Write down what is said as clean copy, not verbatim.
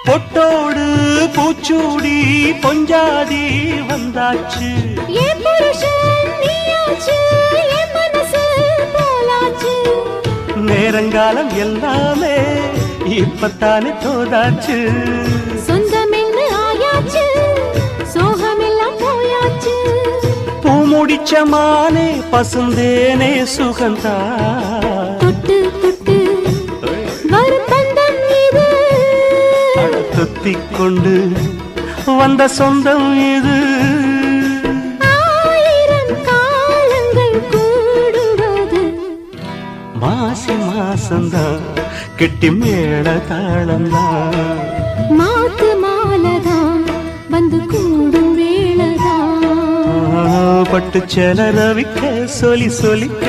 பொட்டோடு பூச்சூடி பொஞ்சாதி வந்தாச்சு என் புருஷன் நீயாச்சு என் மனசு போலாச்சு நேரங்காலம் எல்லாமே இப்பத்தானே தோதாச்சு சொந்தமென்னு ஆயாச்சு சோகமெல்லாம் போயாச்சு பூமுடிச்ச மானே பசுந்தேனே சுகந்தா தொட்டு தொட்டு வரும் பந்தம் இது தொத்திக் கொண்டு வந்த சொந்தம் இது ஆயிரம் காலங்கள் கூடுவது மாசி மாசந்தான் கெட்டி மேள தாளந்தான் மாத்து மாலதான் வந்து கூடும் வேளதான் பட்டு செல ரவிக்க சொலி சொலிக்க